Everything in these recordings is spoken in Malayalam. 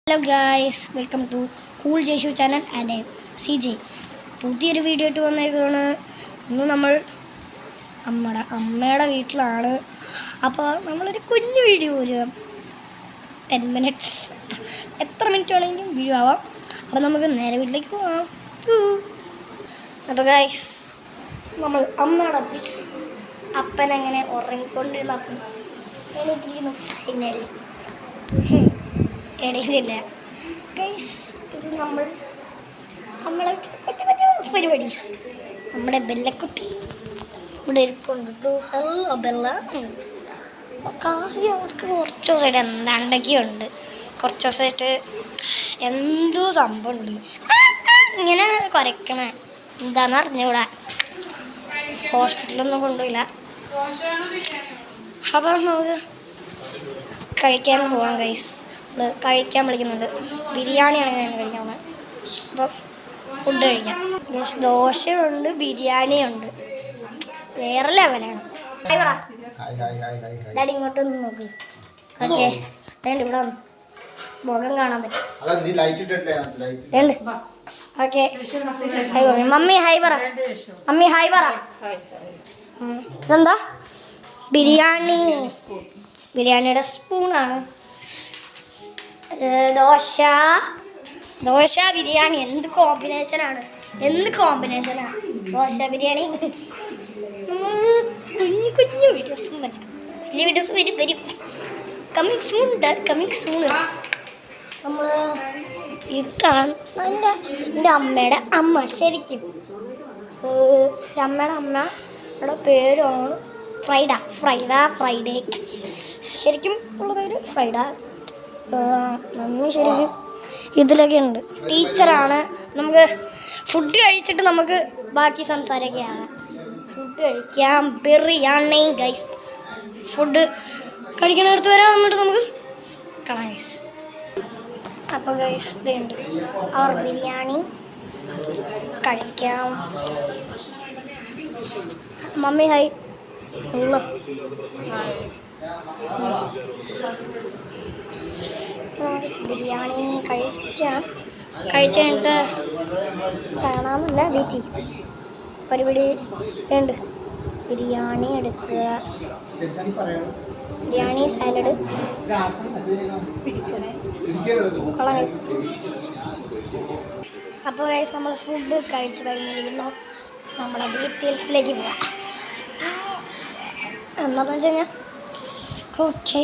Hello guys, welcome to cool Jeshu channel and CJ. പുതിയൊരു വീഡിയോ ആയിട്ട് വന്നേക്കാണ്. ഇന്ന് നമ്മൾ അമ്മയുടെ വീട്ടിലാണ്. അപ്പോൾ നമ്മളൊരു കുഞ്ഞു വീഡിയോ, ഒരു 10 minutes, എത്ര മിനിറ്റ് വേണമെങ്കിലും വീഡിയോ ആവാം. അപ്പോൾ നമുക്ക് നേരെ വീട്ടിലേക്ക് പോവാം. അപ്പോൾ ഗായ്സ്, നമ്മൾ അമ്മയുടെ വീട്ടിൽ അപ്പനങ്ങനെ ഉറങ്ങിക്കൊണ്ടിരുന്നപ്പം എനിക്കിരുന്നു ഫൈനലി ഇടയില്ല ഗൈസ്. ഇത് നമ്മളെ പരിപാടി. നമ്മുടെ ബെല്ലക്കുട്ടി ഇവിടെ ഇരിപ്പുണ്ട്. Hello Bella. കാര്യം അവർക്ക് കുറച്ച് ദിവസമായിട്ട് എന്താണ്ടൊക്കെയുണ്ട്. കുറച്ച് ദിവസമായിട്ട് എന്തോ സംഭവമുണ്ട്. ഇങ്ങനെ കുരക്കണേ എന്താണെന്ന് അറിഞ്ഞൂടാ. ഹോസ്പിറ്റലൊന്നും കൊണ്ടുപോയില്ല. അപ്പം നമുക്ക് കഴിക്കാൻ പോവാം ഗൈസ്. കഴിക്കാൻ വിളിക്കുന്നുണ്ട്. ബിരിയാണിയാണ് ഞാൻ കഴിക്കാൻ പോകുന്നത്. അപ്പം ഫുഡ് കഴിക്കാം ഗൈസ്. ദോശയുണ്ട്, ബിരിയാണിയുണ്ട്, വേറെ ലെവലാണ്. ഡാഡി ഇങ്ങോട്ടൊന്ന് നോക്ക്. ഓക്കെ, വേണ്ട ഇവിടെ വന്നു മുഖം കാണാൻ പറ്റും. ഓക്കെ, ഹൈ പറ മമ്മി. ഹൈ പറ മമ്മി. ഹൈ പറ. ഇതെന്താ? ബിരിയാണിയുടെ സ്പൂണാണ്. ദോശ ബിരിയാണി എന്ത് കോമ്പിനേഷനാണ്. ദോശ ബിരിയാണി. കുഞ്ഞു വീഡിയോസ്, വലിയ വീഡിയോസ് വരും. Coming soon. നമ്മൾ ഇതാണ് എൻ്റെ അമ്മയുടെ അമ്മ. ശരിക്കും എൻ്റെ അമ്മയുടെ അമ്മയുടെ പേരാണ് ഫ്രൈഡേ. ശരിക്കും ഉള്ള പേര് ഫ്രൈഡ. മമ്മി ശരിക്കും ഇതിലൊക്കെ ഉണ്ട്, ടീച്ചറാണ്. നമുക്ക് ഫുഡ് കഴിച്ചിട്ട് നമുക്ക് ബാക്കി സംസാരമൊക്കെയാണ്. ഫുഡ് കഴിക്കാം. ബിരിയാണി ഗൈസ്. ഫുഡ് കഴിക്കണടുത്ത് വരാൻ വന്നിട്ട് നമുക്ക് കാണാം ഗൈസ്. അപ്പോൾ ഗൈസ് ഇതുണ്ട് അവർ ബിരിയാണി കഴിക്കാം. Mummy high. ബിരിയാണി കഴിക്കാം. കഴിച്ച് കഴിഞ്ഞിട്ട് കാണാമെന്നില്ല, വീട്ടിൽ പരിപാടി ഉണ്ട്. ബിരിയാണി എടുക്കുക, ബിരിയാണി സാലഡ്. അപ്പോൾ ഗൈസ്, നമ്മൾ ഫുഡ് കഴിച്ച് കഴിഞ്ഞിരിക്കുന്നു. നമ്മളെ ഡീറ്റെയിൽസിലേക്ക് പോവാം. എന്താണെന്ന് വെച്ച് കഴിഞ്ഞാൽ, ഓക്കെ,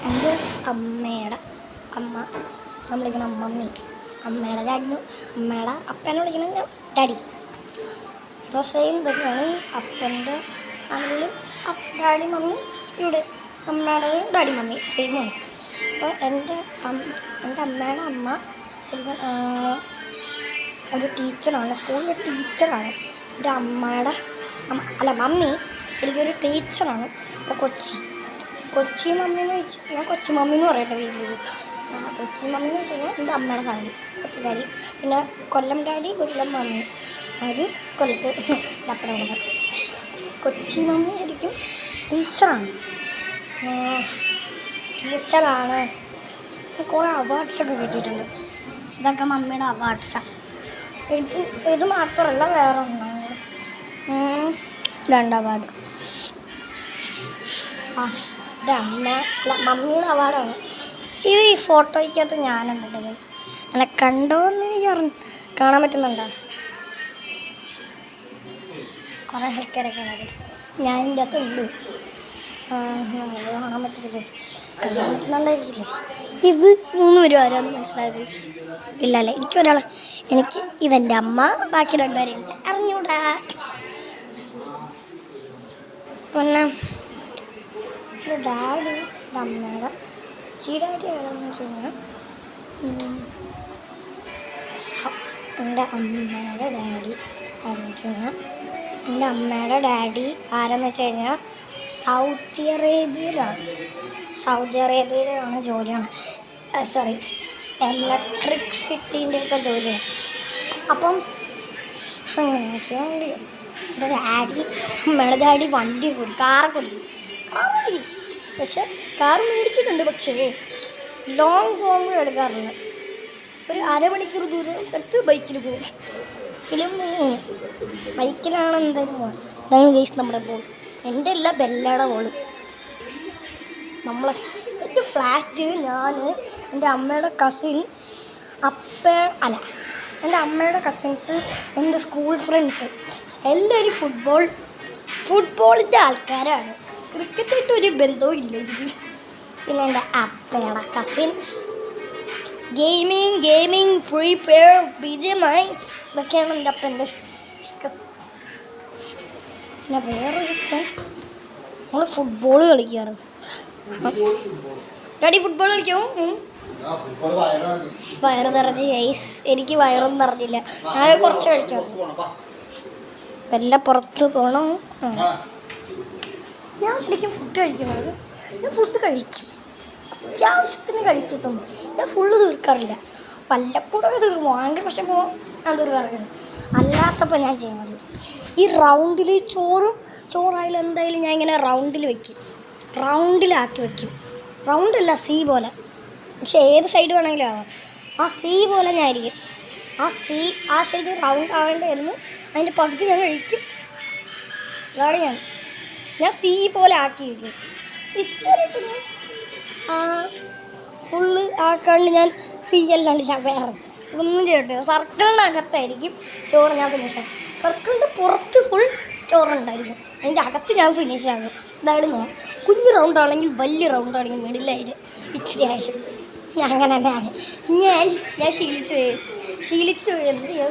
എൻ്റെ അമ്മയുടെ അമ്മ ഞാൻ വിളിക്കണം മമ്മി. അമ്മയുടെ അപ്പനെ വിളിക്കണം ഡാഡി. അപ്പോൾ സെയിം തന്നെയാണ് അപ്പൻ്റെ ഫാമിലിയിൽ. ഡാഡി മമ്മി ഇവിടെ, അമ്മയുടെ ഡാഡി മമ്മി സെയിമാണ്. അപ്പോൾ എൻ്റെ അമ്മയുടെ അമ്മ ശരിക്കും ഒരു ടീച്ചറാണ്, സ്കൂളിലെ ടീച്ചറാണ്. എൻ്റെ അമ്മയുടെ മമ്മി എനിക്കൊരു ടീച്ചറാണ്. കൊച്ചി മമ്മി എന്ന് വെച്ച് ഞാൻ കൊച്ചി മമ്മി എന്ന് പറയട്ടെ വീട്ടിൽ. കൊച്ചി മമ്മി എന്ന് വെച്ച് കഴിഞ്ഞാൽ എൻ്റെ അമ്മയുടെ ഫാമിലി, കൊച്ചി ഡാഡി. പിന്നെ കൊല്ലം ഡാഡി, കൊല്ലം മമ്മി, അത് കൊല്ലത്ത് അപ്പടെ കൊടുക്കാം. കൊച്ചി മമ്മി ശരിക്കും ടീച്ചറാണ്. കുറേ അവാർഡ്സൊക്കെ കിട്ടിയിട്ടുണ്ട്. ഇതൊക്കെ മമ്മിയുടെ അവാർഡ്സാണ്. ഇത് മാത്രമല്ല, വേറെ ഒന്നാണ്. രണ്ട് അവാർഡ്. ഇത് മമ്മിയുടെ അവാർഡാണ്. ഇത് ഈ ഫോട്ടോയ്ക്കകത്ത് ഞാനുണ്ട് ഗൈസ്. എന്നെ കണ്ടോന്ന് എനിക്ക് കാണാൻ പറ്റുന്നുണ്ടോ? കുറേ ആൾക്കാരൊക്കെ ഉണ്ട്. ഞാൻ ഇതിൻ്റെ അകത്ത് ഉണ്ട്. കാണാൻ പറ്റില്ല ഗൈസ്. കാണാൻ പറ്റുന്നുണ്ടായിരിക്കില്ലേ? ഇത് 3 പേരും ആരാന്ന് മനസ്സിലായത് ഗൈസ്? ഇല്ലല്ലേ, എനിക്ക് ഇതെൻ്റെ അമ്മ, ബാക്കി 2 പേരെ എനിക്ക് അറിഞ്ഞൂടാ. പിന്നെ ഡാഡി, അമ്മയുടെ കൊച്ചി ഡാഡി ആണെന്ന് വെച്ച് കഴിഞ്ഞാൽ എൻ്റെ അമ്മയുടെ ഡാഡി ആരെന്ന് വെച്ച് കഴിഞ്ഞാൽ സൗദി അറേബ്യയിലാണ് ജോലിയാണ്. ഇലക്ട്രിസിറ്റീൻ്റെയൊക്കെ ജോലിയാണ്. അപ്പം അങ്ങനെയൊക്കെയാണ്. ഡാഡി, അമ്മയുടെ ഡാഡി വണ്ടി കൊടുക്കും, കാറൊക്കെ കൊടുക്കും. പക്ഷെ കാർ മേടിച്ചിട്ടുണ്ട്, പക്ഷേ ലോങ് പോകുമ്പോഴും എടുക്കാറില്ല. ഒരു അരമണിക്കൂർ ദൂരം എടുത്ത് ബൈക്കിൽ പോകും. ബൈക്കിലാണ് എന്തായാലും പോകണം. അതാണ് ഗൈസ് നമ്മുടെ ബോൾ. എൻ്റെ അല്ല, ബെല്ലയുടെ ബോൾ. നമ്മളെ എൻ്റെ ഫ്ലാറ്റ്, ഞാൻ, എൻ്റെ അമ്മയുടെ കസിൻസ്, എൻ്റെ അമ്മയുടെ കസിൻസ്, എൻ്റെ സ്കൂൾ ഫ്രണ്ട്സ് എല്ലാവരും ഫുട്ബോളിൻ്റെ ആൾക്കാരാണ്. ക്രിക്കറ്റായിട്ട് ഒരു ബന്ധവും ഇല്ല എനിക്ക്. പിന്നെ എൻ്റെ അപ്പയുടെ cousins gaming Free Fire, BGMI ഇതൊക്കെയാണ് എൻ്റെ അപ്പൻ്റെ കസിൻ. പിന്നെ വേറൊരുത്തൻ നമ്മൾ ഫുട്ബോൾ കളിക്കാറ്. ഡാഡി ഫുട്ബോൾ കളിക്കാമോ? വയറ് നിറഞ്ഞ് ഗൈസ്. എനിക്ക് വയറൊന്നും നിറഞ്ഞില്ല, ഞാൻ കുറച്ച് കഴിക്കാം. വല്ല പുറത്ത് പോകണം. ഞാൻ ശരിക്കും ഫുഡ് കഴിക്കുന്നത്, ഞാൻ ഫുഡ് കഴിക്കും, അത്യാവശ്യത്തിന് കഴിക്കത്തുള്ളൂ. ഞാൻ ഫുള്ള് തീർക്കാറില്ല. വല്ലപ്പോഴൊക്കെ തീർക്കും, ഭയങ്കര പക്ഷെ പോകാൻ ഞാൻ തീർക്കാറില്ല. അല്ലാത്തപ്പോൾ ഞാൻ ചെയ്യുന്നത് ഈ റൗണ്ടിൽ ചോറായാലും എന്തായാലും ഞാൻ ഇങ്ങനെ റൗണ്ടിലാക്കി വെക്കും. റൗണ്ടല്ല, സി പോലെ. പക്ഷെ ഏത് സൈഡ് വേണമെങ്കിലും ആവാം. ആ സി പോലെ ഞാൻ ആയിരിക്കും. ആ സൈഡ് റൗണ്ട് ആവേണ്ടായിരുന്നു. അതിൻ്റെ പകുതി ഞാൻ കഴിക്കും. അതാണ് ഞാൻ സി പോലെ ആക്കി വയ്ക്കും. ഇത്രയിട്ട് ഞാൻ ഫുള്ള് ആക്കാണ്ട് ഞാൻ സി അല്ലാണ്ട് ഞാൻ വേറെ ഒന്നും ചെയ്തിട്ടില്ല. സർക്കിളിൻ്റെ അകത്തായിരിക്കും ചോറ് ഞാൻ ഫിനിഷാകും. സർക്കിളിൻ്റെ പുറത്ത് ഫുൾ ചോറുണ്ടായിരിക്കും, അതിൻ്റെ അകത്ത് ഞാൻ ഫിനിഷാകും. ഇതാണ് ഞാൻ. കുഞ്ഞ് റൗണ്ടാണെങ്കിൽ വലിയ റൗണ്ടാണെങ്കിൽ മിഡിലായിട്ട് ഇച്ചിരി ആയാലും അങ്ങനെ തന്നെയാണ് ഞാൻ ശീലിച്ചു പോയി. എന്ത് ഞാൻ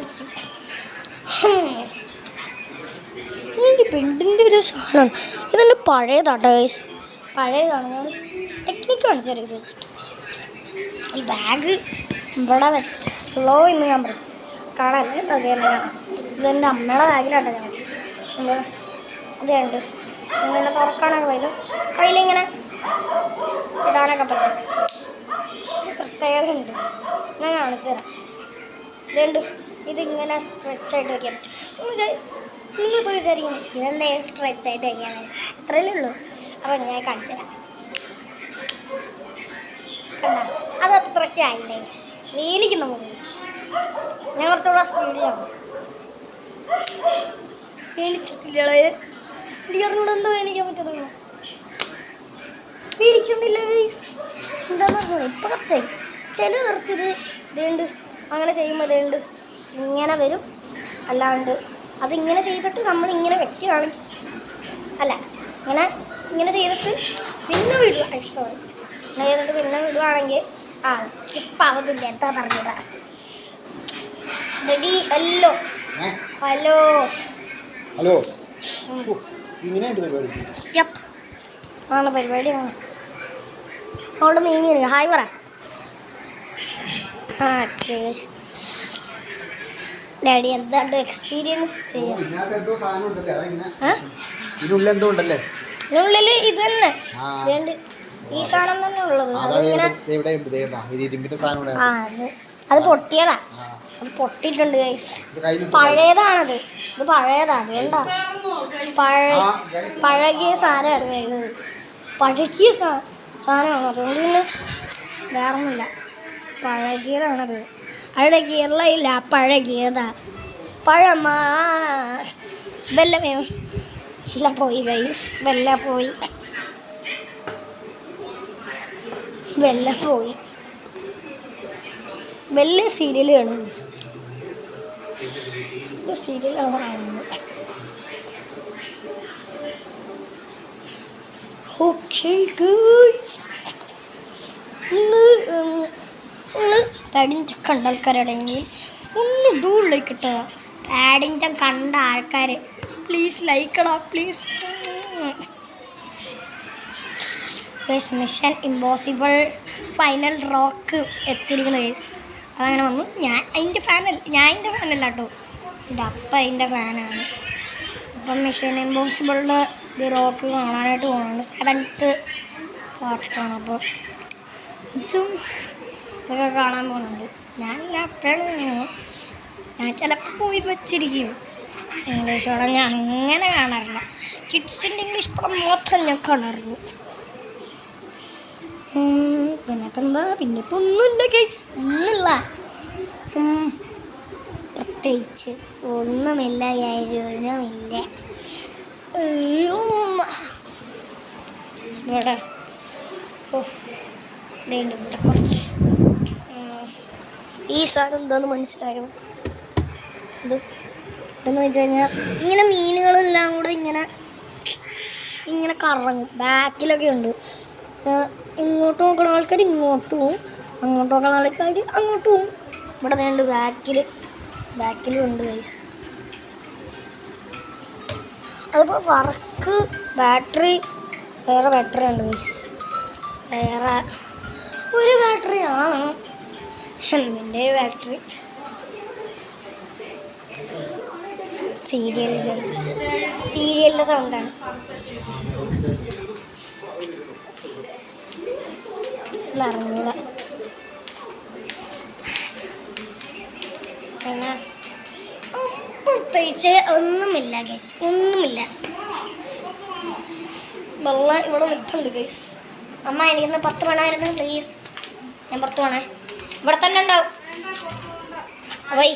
എനിക്ക് പെണ്ണിൻ്റെ ഒരു സാധനമാണ്. ഇതെൻ്റെ പഴയതാണ് ഗൈസ്, പഴയതാണ്. ഞാൻ ടെക്നിക്ക് കാണിച്ചത് ഇത് വെച്ചിട്ട്. ഈ ബാഗ് ഇവിടെ വെച്ചല്ലോ എന്ന് ഞാൻ പറയും. കാണാല്ലേ, അത് തന്നെ കാണാം. ഇതെൻ്റെ അമ്മയുടെ ബാഗിലാട്ടോ ഞാൻ വെച്ചത്. അത് കണ്ട് ഇങ്ങനെ തുറക്കാനൊക്കെ പറ്റും, കയ്യിലിങ്ങനെ ഇടാനൊക്കെ പറ്റും. പ്രത്യേകത ഉണ്ട്, ഞാൻ കാണിച്ചു തരാം. ഇതുണ്ട്, ഇതിങ്ങനെ സ്ട്രെച്ചായിട്ട് വയ്ക്കാൻ പറ്റും. നിങ്ങളിപ്പോൾ വിചാരിക്കും ഇതെന്താ സ്ട്രെച്ചായിട്ട് വയ്ക്കാൻ, ഇത്രയല്ലേ ഉള്ളൂ. അപ്പോൾ ഞാൻ കാണിച്ചു തരാം. കണ്ട, അത് അത്രയ്ക്ക് ആയില്ലേ, വേലിക്കുന്ന പോകും. ഞാൻ കുറച്ചുകൂടെ സ്പീഡ് ചാവും. വേലിച്ചിട്ടില്ല, ഇടിയറിനോട് എന്താ വേലിക്കാൻ പറ്റുന്നത്? വേലിക്കുന്നില്ല എന്താന്ന് പറഞ്ഞത്. ഇപ്പം കറക്റ്റായി. ചില നിർത്തിയത് ഇതേണ്ട് അങ്ങനെ ചെയ്യുമ്പോൾ ഇതേണ്ട് ഇങ്ങനെ വരും. അല്ലാണ്ട് അതിങ്ങനെ ചെയ്തിട്ട് നമ്മളിങ്ങനെ വെക്കുകയാണെങ്കിൽ ഇങ്ങനെ ചെയ്തിട്ട് പിന്നെ വിടുക. സോറി, ഇങ്ങനെ ചെയ്തിട്ട് പിന്നെ വിടുവാണെങ്കിൽ ഇപ്പം ആവത്തില്ല. എന്താ പറഞ്ഞില്ല. റെഡി? ഹലോ ആണ് പരിപാടിയാണ്. അവിടെ നീങ്ങി ഹായ് പറ. ഡാഡി എന്താണ്ട് എക്സ്പീരിയൻസ് ചെയ്യാം. ഇതിനുള്ളിൽ ഇത് തന്നെ വേണ്ട, ഈ സാധനം തന്നെ ഉള്ളത്. അത് പൊട്ടിയതാ, അത് പൊട്ടിയിട്ടുണ്ട് ഗൈസ്. പഴയതാണത്, ഇത് പഴയതാണ്. വേണ്ട, പഴകിയ സാധനമാണ്. പഴകിയ സാധനമാണ്, അതുകൊണ്ട് പിന്നെ വേറൊന്നുമില്ല. പഴകിയതാണത്. അവിടെ കേരളയില്ല, പഴകിയതാ. പഴമാ ഇതെല്ലാം എല്ലാം പോയി ഗൈസ്, വെല്ല പോയി. വലിയ സീരിയലാണ്, സീരിയലാണ് കാണുന്നത്. ഓക്കെ ഗൈസ്, പാഡിങ്ടൺ കണ്ട ആൾക്കാരാണെങ്കിൽ ഒന്ന് ഡൂ ലൈക്ക് ഇട്ടോ. പാഡിങ്ടൺ കണ്ട ആൾക്കാർ പ്ലീസ് ലൈക്ക് ഇടാ please. Mission Impossible final rock എത്തിയിരിക്കുന്ന കേസ് അതങ്ങനെ വന്നു. ഞാൻ അതിൻ്റെ ഫാനല്ല കേട്ടോ, എൻ്റെ അപ്പ അതിൻ്റെ ഫാനാണ്. അപ്പം മിഷൻ ഇമ്പോസിബിളിൻ്റെ ദി റോക്ക് കാണാനായിട്ട് പോകുന്നുണ്ട്. 7th പാർട്ടാണ്. അപ്പോൾ ഇതും ഇതൊക്കെ കാണാൻ പോകുന്നുണ്ട്. ഞാൻ ചിലപ്പോൾ പോയി വെച്ചിരിക്കും. ഇംഗ്ലീഷ് പടം ഞാൻ അങ്ങനെ കാണാറില്ല. കിഡ്സിൻ്റെ ഇംഗ്ലീഷ് പടം മാത്രം ഞാൻ കാണാറുള്ളൂ. പിന്നെക്കെന്താ പിന്നെ ഇപ്പം ഒന്നുമില്ല ഗൈസ്, ഒന്നുമില്ല, പ്രത്യേകിച്ച് ഒന്നുമില്ല ഗൈസ്, ഒന്നുമില്ല. ഇവിടെ ഇവിടെ കുറച്ച് ഈ സാധനം എന്താന്ന് മനസ്സിലായോ? ഇതെന്ന് വെച്ച് കഴിഞ്ഞാൽ ഇങ്ങനെ മീനുകളെല്ലാം കൂടെ ഇങ്ങനെ ഇങ്ങനെ കറങ്ങും. ബാക്കിലൊക്കെ ഉണ്ട്. ഇങ്ങോട്ട് നോക്കുന്ന ആൾക്കാർ ഇങ്ങോട്ടും പോവും, അങ്ങോട്ട് നോക്കുന്ന ആൾക്കാർ അങ്ങോട്ട് പോവും. ഇവിടെ വേണ്ട ബാക്കിലും ഉണ്ട് ഗൈസ്. അതിപ്പോൾ വർക്ക് ബാറ്ററി വേറെ ബാറ്ററി ഉണ്ട് ഗൈസ്, വേറെ ഒരു ബാറ്ററിയാണ് എൻ്റെ ഒരു ബാറ്ററി. സീരിയൽ ഗൈസ്, സീരിയലിൻ്റെ സൗണ്ടാണ്. അറിഞ്ഞൂടാ. പിന്നെ പ്രത്യേകിച്ച് ഒന്നുമില്ല ഗൈസ്, ഒന്നുമില്ല. വെള്ളം ഇവിടെ നിൽപ്പുണ്ട് ഗൈസ്. അമ്മ എനിക്കിന്ന് പുറത്ത് വേണമായിരുന്നു പ്ലീസ്, ഞാൻ പുറത്ത് വേണേ. ഇവിടെ തന്നെ ഉണ്ടാവും വൈ.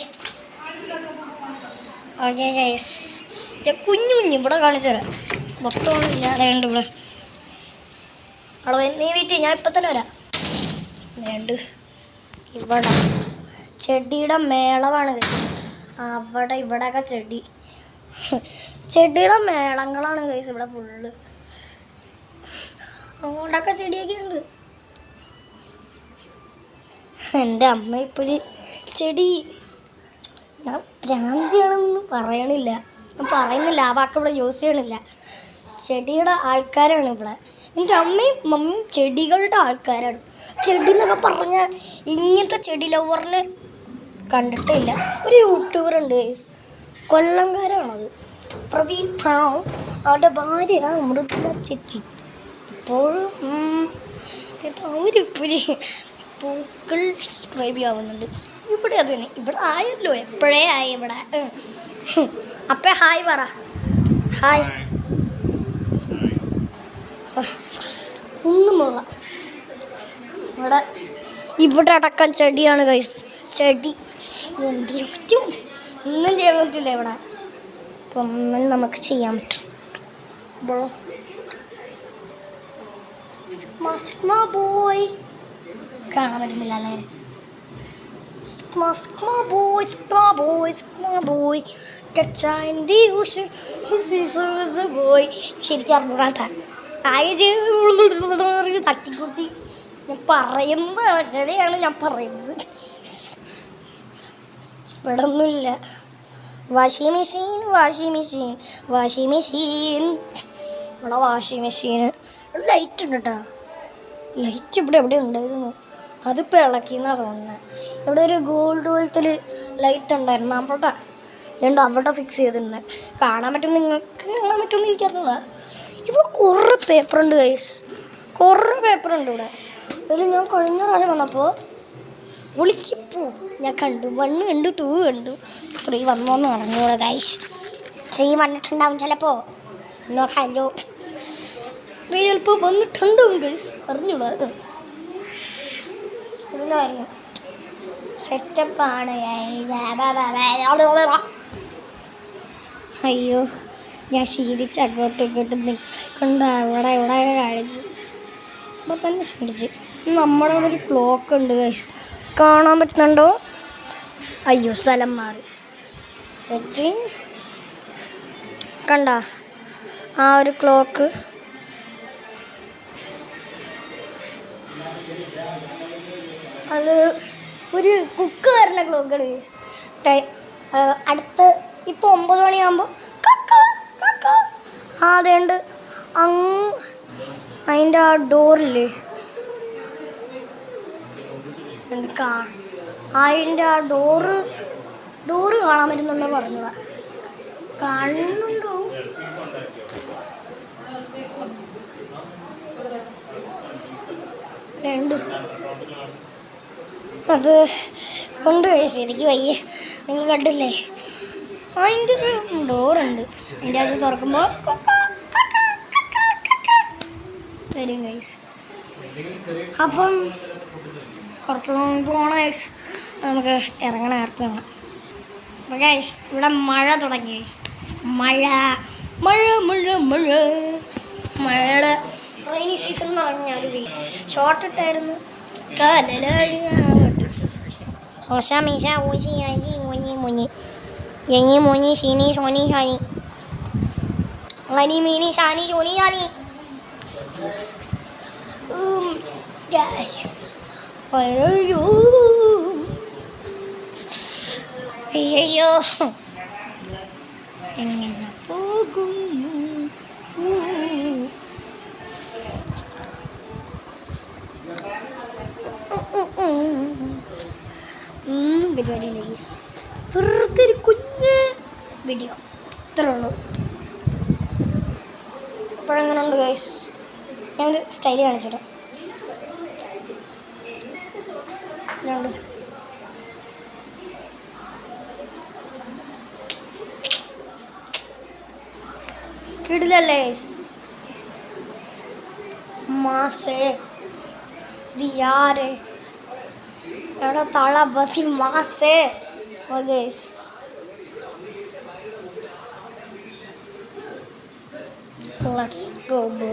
കുഞ്ഞു ഇവിടെ കാണിച്ചു തരാം. പുറത്ത് പോകണില്ല, അതുകൊണ്ട് ഇവിടെ അവിടെ നീ വീട്ടിൽ ഞാൻ ഇപ്പം തന്നെ വരാം. വേണ്ട ഇവിടെ ചെടിയുടെ മേളമാണ്. അവിടെ ഇവിടെയൊക്കെ ചെടിയുടെ മേളങ്ങളാണ് ഗൈസ് ഇവിടെ ഫുള്ള്. അങ്ങോട്ടൊക്കെ ചെടിയൊക്കെ ഉണ്ട്. എൻ്റെ അമ്മ ഇപ്പോഴ് ചെടി, ഞാൻ ഭ്രാന്തിയാണെന്ന് പറയണില്ല, ഞാൻ പറയുന്നില്ല, ആ വാക്ക് ഇവിടെ യൂസ് ചെയ്യണില്ല. ചെടിയുടെ ആൾക്കാരാണ് ഇവിടെ. എൻ്റെ അമ്മയും മമ്മിയും ചെടികളുടെ ആൾക്കാരാണ്. ചെടി എന്നൊക്കെ പറഞ്ഞാൽ ഇങ്ങനത്തെ ചെടി ലവറിനെ കണ്ടിട്ടില്ല. ഒരു യൂട്യൂബറുണ്ട് ഗൈസ്, കൊല്ലംകാരാണത്, പ്രവീൺ ബ്രൗൺ. അവരുടെ ഭാര്യ മൃദുല ചേച്ചി. ഇപ്പോഴും അവരിപ്പോഴും പൂക്കൾ സ്പ്രൈബ് ആവുന്നുണ്ട്. ഇവിടെ അത് തന്നെ, ഇവിടെ ആയല്ലോ, എപ്പോഴേ ആയി ഇവിടെ. അപ്പം ഹായ് പറ, ഹായ്. ഒന്നും പോകാം ഇവിടെ അടക്കം ചെടിയാണ് ഗൈസ്. ചെടി എന്തിനും പറ്റും, ഒന്നും ചെയ്യാൻ പറ്റില്ല ഇവിടെ. അപ്പം ഒന്നും നമുക്ക് ചെയ്യാൻ പറ്റും. ബോയ് കാണാൻ പറ്റുന്നില്ല അല്ലേ? ശരിക്കും അറിഞ്ഞൂടാട്ടാ, തട്ടിക്കൂട്ടി ഞാൻ പറയുന്നത് അങ്ങനെയാണ് ഞാൻ പറയുന്നത്. ഇവിടെ ഒന്നുമില്ല. വാഷിംഗ് മെഷീൻ ഇവിടെ വാഷിംഗ് മെഷീന്. ലൈറ്റ് ഉണ്ട് കേട്ടോ, ലൈറ്റ് ഇവിടെ എവിടെ ഉണ്ടായിരുന്നു, അതിപ്പോൾ ഇളക്കിയെന്നാണ് തോന്നുന്നത്. ഇവിടെ ഒരു ഗോൾഡ് പോലത്തെ ലൈറ്റ് ഉണ്ടായിരുന്നു, അവിടെ ഫിക്സ് ചെയ്തിട്ടുണ്ട്. കാണാൻ പറ്റും, നിങ്ങൾക്ക് കാണാൻ പറ്റുമെന്ന് എനിക്കറിയില്ല. ഇവിടെ കുറേ പേപ്പറുണ്ട് ഗൈസ്, കുറേ പേപ്പറുണ്ട് ഇവിടെ. ഞാൻ കഴിഞ്ഞ പ്രാവശ്യം വന്നപ്പോൾ വിളിച്ചപ്പോ ഞാൻ കണ്ടു, 1 കണ്ടു, 2 കണ്ടു, 3 വന്നോന്ന് പറഞ്ഞൂടെ ഗൈസ്. 3 വന്നിട്ടുണ്ടാവും ചിലപ്പോൾ. നോക്കാമല്ലോ, 3 ചിലപ്പോൾ വന്നിട്ടുണ്ടാവും ഗൈസ്, അറിഞ്ഞൂടാ. എല്ലാവരും സെറ്റപ്പാണ്. അയ്യോ, ഞാൻ ശീലിച്ച് അങ്ങോട്ടും ഇങ്ങോട്ടും കൊണ്ട് അവിടെ കാണിച്ച് അപ്പം തന്നെ ശീലിച്ച്. നമ്മുടെ അവിടെ ഒരു ക്ലോക്ക് ഉണ്ട് ഗൈസ്, കാണാൻ പറ്റുന്നുണ്ടോ? അയ്യോ, സ്ഥലം മാറി. കണ്ട ആ ഒരു ക്ലോക്ക്, അത് ഒരു കുക്ക് വരുന്ന ക്ലോക്കാണ് ഗൈസ്. അടുത്ത് ഇപ്പോൾ 9 മണിയാകുമ്പോൾ അതേണ്ട് അതിൻ്റെ ആ ഡോറില്ലേ, അതിൻ്റെ ആ ഡോറ് കാണാൻ പറ്റുന്നുണ്ടോ പറഞ്ഞതാ, കാണുന്നുണ്ടോ? അത് ഉണ്ട് കഴിച്ച് എനിക്ക് വയ്യ, നിങ്ങൾ കണ്ടില്ലേ? അതിൻ്റെ ഒരു ഡോറുണ്ട്, അതിൻ്റെ അത് തുറക്കുമ്പോൾ വരും ഗൈസ്. അപ്പം കുറച്ച് പോകണം ഗൈസ്. നമുക്ക് ഇറങ്ങണ നേരത്തെ വേണം. അപ്പോൾ ഗൈസ് ഇവിടെ മഴ തുടങ്ങി ഗൈസ്. മഴ മഴ മഴ മഴ മഴയുടെ റെയിനി സീസൺ എന്ന് പറഞ്ഞാൽ ഒരു ഷോർട്ട് ഇട്ടായിരുന്നു. മീശ ഊശി അജി മുഞ്ഞി മുഞ്ഞി യങ്ങി മുഞ്ഞി ഷീനി ഷോനി ഷാനി അനി മീനി ഷാനി ഷോനി ഷാനി. അയ്യോ അയ്യോ എങ്ങനെ പോകുന്നു പരിപാടി ഗൈസ്. വെറുതെ ഒരു കുഞ്ഞ് വീഡിയോ ഇത്രേ ഉള്ളൂ. ഇപ്പോഴെങ്ങനെ ഉണ്ട് ഗൈസ്? ഞാൻ സ്റ്റൈല് കാണിച്ചിട്ട് കിടിലല്ലേ ഗൈസ്? മാസേ ദിയാരെ എടാ താള ബസി മാസേ ഗൈസ്. ലെറ്റ്സ് ഗോ ബോ.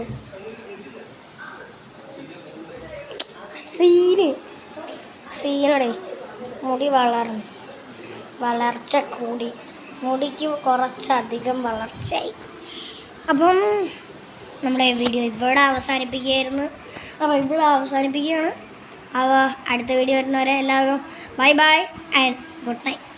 സീനടെ മുടി വളർച്ച കൂടി, മുടിക്ക് കുറച്ചധികം വളർച്ചയായി. അപ്പം നമ്മുടെ വീഡിയോ ഇവിടെ അവസാനിപ്പിക്കുകയാണ്. അപ്പോൾ അടുത്ത വീഡിയോ വരുന്നവരെ എല്ലാവർക്കും bye bye and good night.